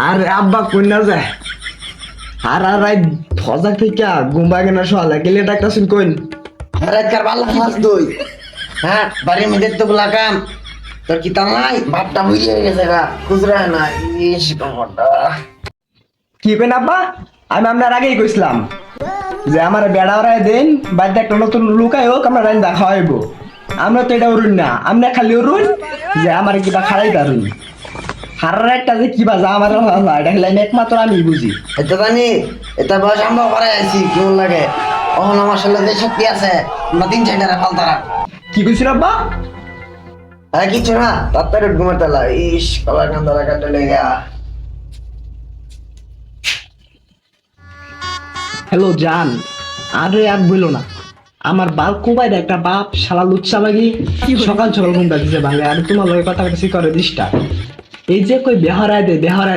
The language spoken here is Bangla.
আর আব্বা কই না যায় আর রাত ফজা থেকে ঘুমবা কেনা সকালে গেলে ডাক্তার শুন কইন রাতকার ভালো খাস তুই হ্যাঁ বাড়ির মধ্যে তো গুলা কাম তোর কি তামাই ভাতটা বুঝে গেছে গা খুচরা না ইস কমটা কি কইন আব্বা আমি আপনার আগেই কইছিলাম যে আমার বেড়া ওরাই দেন বাড়িতে একটা নতুন লুকাই হোক আমরা রান্না খাওয়াইব আমরা তো এটা উড়ুন না আমরা খালি উড়ুন যে আমার কিবা খাড়াই দারুন হারার একটা যে কিবা যা আমার এটা খেলে আমি একমাত্র আমি বুঝি এটা জানি এটা বয়স আমরা পরে আইছি কেমন লাগে ওখানে আমার সাথে যে শক্তি আছে আমরা 3-4 ফালতারা কি কইছিল আব্বা আর কিছু না তাড়াতাড়ি ঘুমাতে লা ইস কলা কান্দারা কাটে লেগা হ্যালো জান আরে আর বইলো না আমার বাল কোবাই একটা বাপ শালা লুচ্চা লাগি সকাল সকাল ঘুম পাচ্ছে ভাঙে আর তোমার লগে কথা কথা করে দিসটা এই যে কই বেহরায় দে বেহরায়